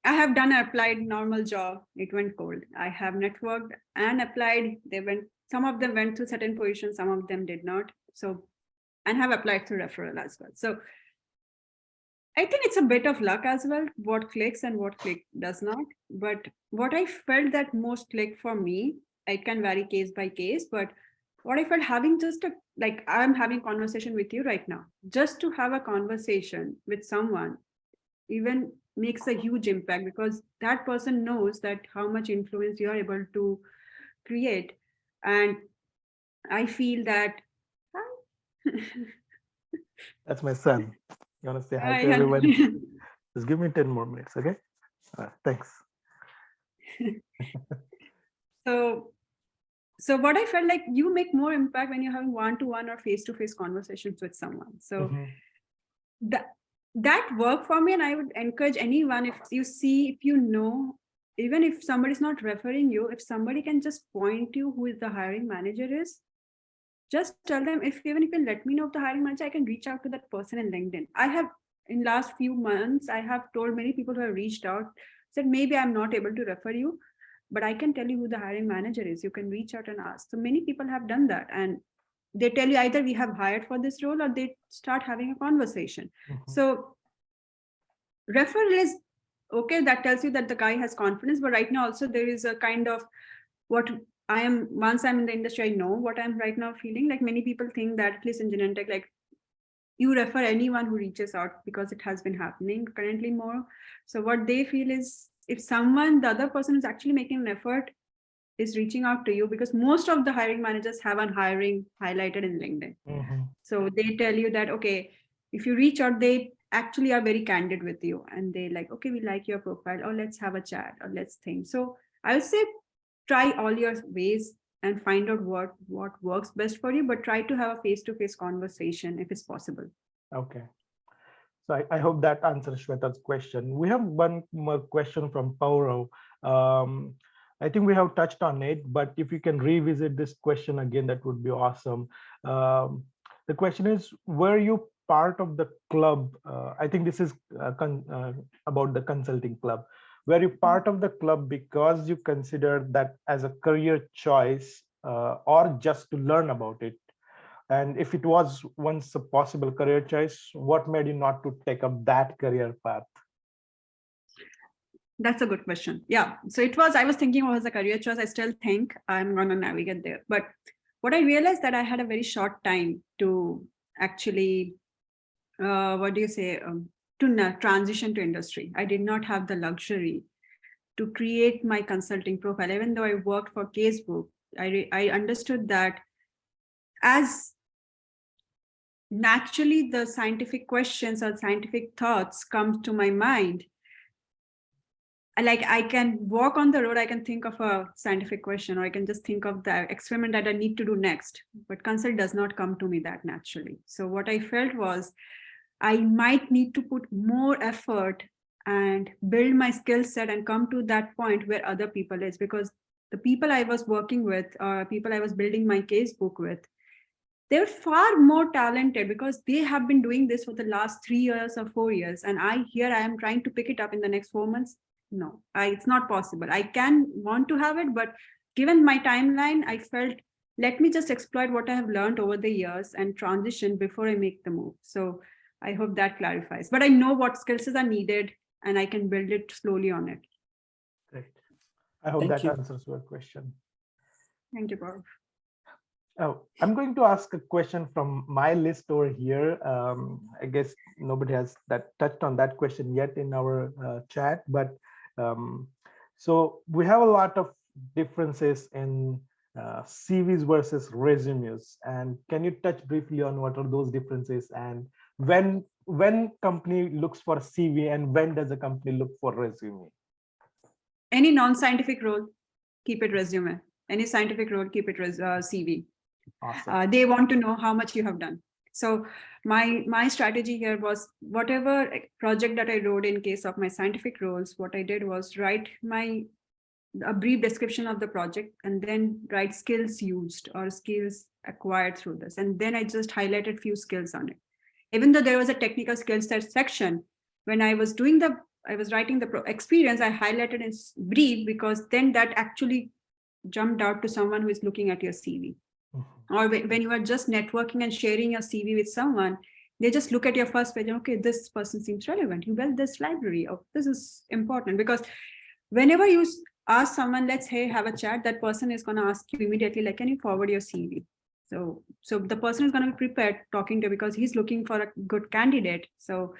I have done an applied normal job. It went cold. I have networked and applied. Some of them went to certain positions, some of them did not. So, and have applied through referral as well. So I think it's a bit of luck as well, what clicks and what does not. But what I felt that most click for me, it can vary case by case, but what I felt having like I'm having conversation with you right now, just to have a conversation with someone even makes a huge impact, because that person knows that how much influence you are able to create. And I feel that that's my son. You want to say hi to everyone? Just give me 10 more minutes, okay? Thanks. So what I felt like, you make more impact when you're having one-to-one or face-to-face conversations with someone. So that worked for me, and I would encourage anyone, if you know, even if somebody's not referring you, if somebody can just point you who is the hiring manager is, just tell them, even if you let me know of the hiring manager, I can reach out to that person in LinkedIn. I have, in last few months, I have told many people who have reached out, said maybe I'm not able to refer you, but I can tell you who the hiring manager is. You can reach out and ask. So many people have done that, and they tell you either we have hired for this role, or they start having a conversation. So referral is okay. That tells you that the guy has confidence. But right now also there is a kind of what I am, once I'm in the industry, I know what I'm right now feeling. Like many people think that, at least in Genentech, like you refer anyone who reaches out, because it has been happening currently more. So what they feel is, if someone, the other person is actually making an effort, is reaching out to you, because most of the hiring managers have a hiring highlighted in LinkedIn. So they tell you that, okay, if you reach out, they actually are very candid with you, and they like, okay, we like your profile, or let's have a chat, or let's think. So I would say try all your ways and find out what works best for you, but try to have a face-to-face conversation if it's possible. Okay. So I hope that answers Shweta's question. We have one more question from Pauro. I think we have touched on it, but if you can revisit this question again, that would be awesome. The question is, were you part of the club? I think this is about the consulting club. Were you part of the club because you considered that as a career choice, or just to learn about it? And if it was once a possible career choice, what made you not to take up that career path? That's a good question. Yeah. So I was thinking it was a career choice. I still think I'm going to navigate there. But what I realized, that I had a very short time to actually, transition to industry. I did not have the luxury to create my consulting profile. Even though I worked for Casebook, I understood that as naturally the scientific questions or scientific thoughts come to my mind, like I can walk on the road, I can think of a scientific question, or I can just think of the experiment that I need to do next. But consult does not come to me that naturally. So what I felt was, I might need to put more effort and build my skill set and come to that point where other people is, because the people I was working with, or people I was building my Casebook with, they're far more talented, because they have been doing this for the last 3 years or 4 years. And I am trying to pick it up in the next 4 months. No, it's not possible. I can want to have it, but given my timeline, I felt, let me just exploit what I have learned over the years and transition before I make the move. So I hope that clarifies. But I know what skills are needed, and I can build it slowly on it. Great. I hope that answers your question. Thank you, Gaurav. Oh, I'm going to ask a question from my list over here. I guess nobody has touched on that question yet in our chat, but so we have a lot of differences in CVs versus resumes. And can you touch briefly on what are those differences, and when company looks for CV and when does a company look for resume? Any non-scientific role, keep it resume. Any scientific role, keep it CV. Awesome. They want to know how much you have done. So my strategy here was, whatever project that I wrote in case of my scientific roles, what I did was write a brief description of the project, and then write skills used or skills acquired through this. And then I just highlighted few skills on it. Even though there was a technical skills section, when I was writing the experience, I highlighted in brief, because then that actually jumped out to someone who is looking at your CV. Or when you are just networking and sharing your CV with someone, they just look at your first page and, okay, this person seems relevant. You built this library. Oh, this is important, because whenever you ask someone, let's say have a chat, that person is going to ask you immediately, like, can you forward your CV? So the person is going to be prepared talking to you, because he's looking for a good candidate. So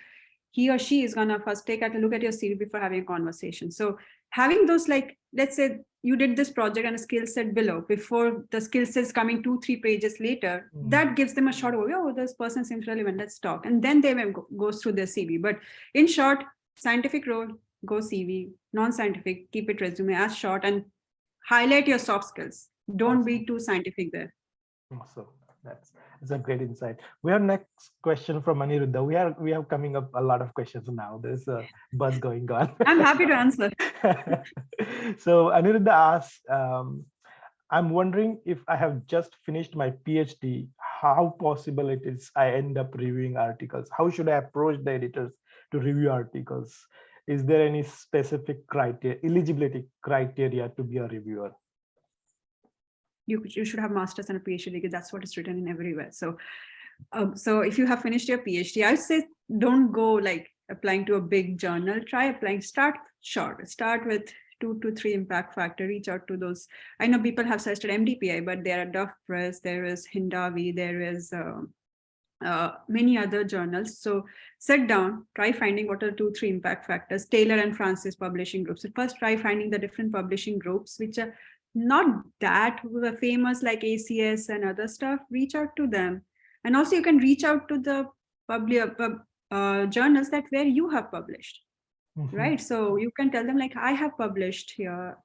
he or she is going to first take a look at your CV before having a conversation. So having those, like, let's say you did this project and a skill set below, before the skill sets coming 2-3 pages later, that gives them a short overview. Oh, this person seems relevant, let's talk. And then they will go through their CV. But in short, scientific role, go CV. Non-scientific, keep it resume as short, and highlight your soft skills. Don't Awesome. be too scientific there. Awesome. That's a great insight. We have next question from Aniruddha. We have coming up a lot of questions now. There's a buzz going on. I'm happy to answer. So Aniruddha asks, I'm wondering if I have just finished my PhD, how possible it is I end up reviewing articles? How should I approach the editors to review articles? Is there any specific criteria, eligibility criteria to be a reviewer? You should have masters and a PhD because that's what is written in everywhere. So, so if you have finished your PhD, I would say don't go like applying to a big journal. Try applying. Start short. Start with 2 to 3 impact factor. Reach out to those. I know people have suggested MDPI, but there are Duff Press, there is Hindavi, there is many other journals. So sit down, try finding what are 2, 3 impact factors. Taylor and Francis publishing groups. So first, try finding the different publishing groups which are not that famous like ACS and other stuff. Reach out to them, and also you can reach out to the journals that where you have published. Right, so you can tell them like, I have published here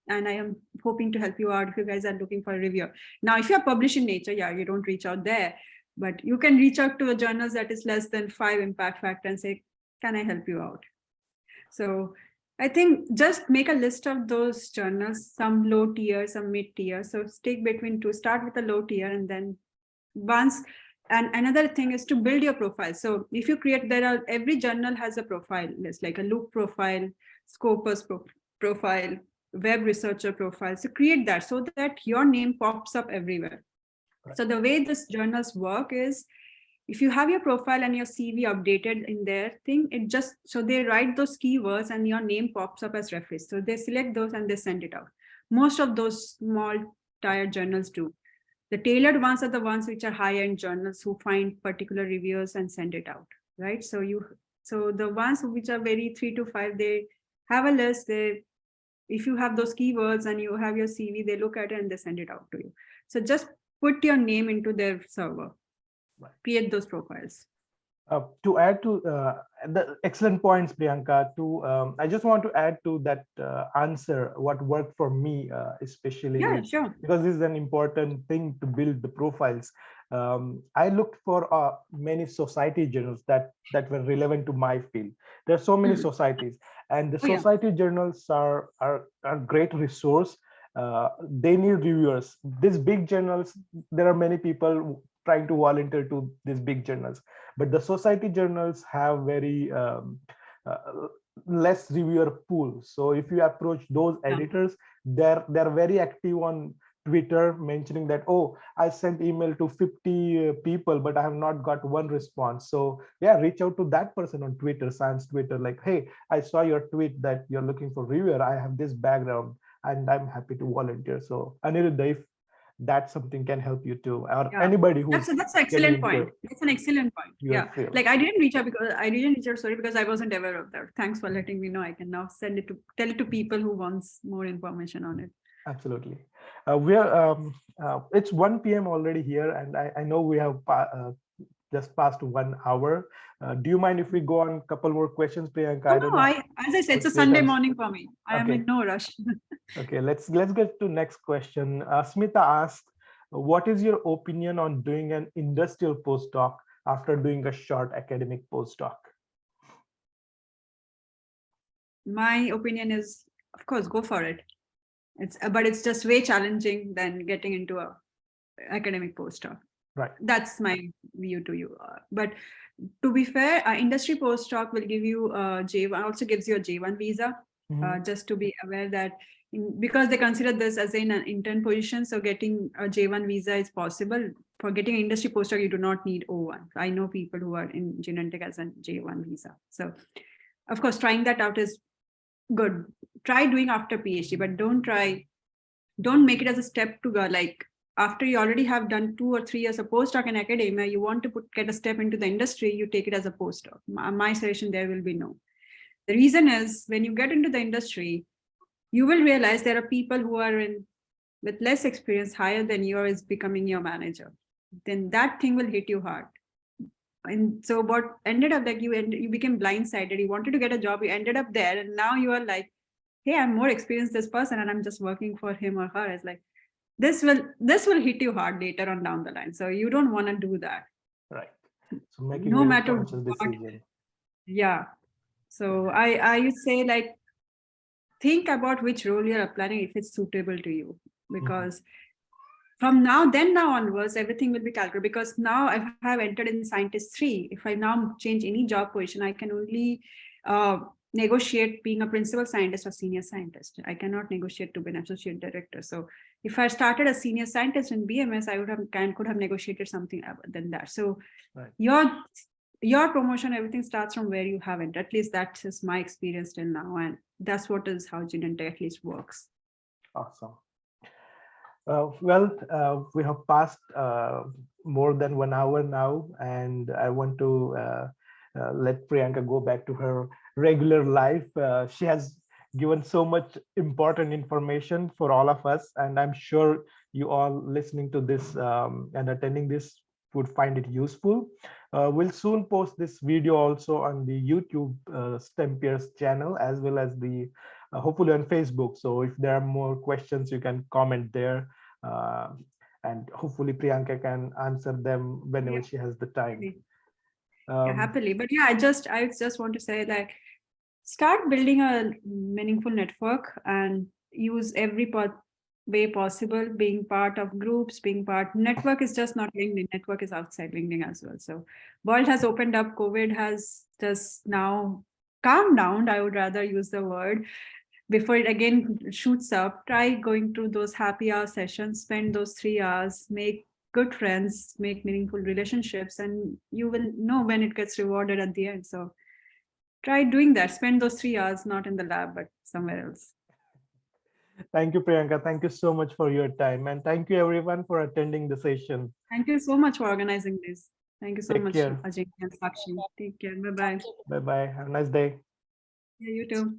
and I am hoping to help you out if you guys are looking for a review. Now, if you're published in Nature, yeah, you don't reach out there, but you can reach out to a journals that is less than 5 impact factor and say, can I help you out? So I think just make a list of those journals, some low tier, some mid tier. So stick between 2, start with a low tier, and then once. And another thing is to build your profile. So if you create, every journal has a profile list, like a Loop profile, Scopus profile, web researcher profile. So create that so that your name pops up everywhere. Right. So the way this journals work is, if you have your profile and your CV updated in their thing, so they write those keywords and your name pops up as reference. So they select those and they send it out. Most of those small tier journals do. The tailored ones are the ones which are high-end journals who find particular reviewers and send it out, right? So the ones which are very 3 to 5, they have a list. If you have those keywords and you have your CV, they look at it and they send it out to you. So just put your name into their server, right. Create those profiles. To add to the excellent points, Priyanka, I just want to add to that answer what worked for me, especially sure. Because this is an important thing to build the profiles. I looked for many society journals that were relevant to my field. There are so many societies, and the society journals are great resource. They need reviewers. These big journals, there are many people trying to volunteer to these big journals, but the society journals have very less reviewer pool. So if you approach those editors, they're very active on Twitter, mentioning that, oh, I sent email to 50 people, but I have not got one response. So yeah, reach out to that person on Twitter, science Twitter, like, hey, I saw your tweet that you're looking for reviewer. I have this background and I'm happy to volunteer. So Aniruddha, if that something can help you too, or anybody who's that's an excellent point. That's an excellent point. Yeah, field. Like I didn't reach out because I wasn't aware of that. Thanks for letting me know. I can now tell it to people who wants more information on it. Absolutely. It's 1 p.m. already here, and I know we have just past 1 hour. Do you mind if we go on a couple more questions, Priyanka? I don't know. As I said, it's a Sunday morning for me. I am in no rush. Okay, let's get to next question. Smita asked, what is your opinion on doing an industrial postdoc after doing a short academic postdoc? My opinion is, of course, go for it. But it's just way challenging than getting into a academic postdoc. Right. That's my view to you. But to be fair, industry postdoc will give you J1, also gives you a J1 visa. Just to be aware that because they consider this as an intern position, so getting a J1 visa is possible. For getting an industry postdoc, you do not need O1. I know people who are in Genentech as a J1 visa. So, of course, trying that out is good. Try doing after PhD, but don't make it as a step to go. Like after you already have done 2 or 3 years of postdoc in academia, you want to get a step into the industry, you take it as a postdoc. My suggestion there will be no. The reason is when you get into the industry, you will realize there are people who are with less experience, higher than you, is becoming your manager. Then that thing will hit you hard. And so what ended up like you became blindsided. You wanted to get a job, you ended up there, and now you are like, hey, I'm more experienced this person and I'm just working for him or her. It's like, this will hit you hard later on down the line. So you don't want to do that. Right. So making No very matter conscious what. decision. Yeah. So I would say, like, think about which role you're applying if it's suitable to you, because from now onwards, everything will be calculated. Because now I have entered in scientist 3. If I now change any job position, I can only uh, negotiate being a principal scientist or senior scientist. I cannot negotiate to be an associate director. So if I started as senior scientist in BMS, I could have negotiated something other than that. So Right. your promotion, everything starts from where you haven't. At least that is my experience till now, and that's what is how Genentech at least works. Awesome. We have passed more than 1 hour now, and I want to let Priyanka go back to her regular life. She has given so much important information for all of us, and I'm sure you all listening to this and attending this would find it useful. We'll soon post this video also on the YouTube STEM Peers channel, as well as the hopefully on Facebook. So if there are more questions, you can comment there, and hopefully Priyanka can answer them whenever she has the time. Happily. But yeah, I just want to say, like, start building a meaningful network and use every way possible, being part of groups, network is just not LinkedIn, network is outside LinkedIn as well. So world has opened up, COVID has just now calmed down, I would rather use the word, before it again shoots up. Try going to those happy hour sessions, spend those 3 hours, make good friends, make meaningful relationships, and you will know when it gets rewarded at the end. So try doing that. Spend those 3 hours not in the lab, but somewhere else. Thank you, Priyanka. Thank you so much for your time. And thank you everyone for attending the session. Thank you so much for organizing this. Thank you so Take much, care. Ajay and Sakshi. Take care. Bye-bye. Bye-bye. Have a nice day. Yeah, you too.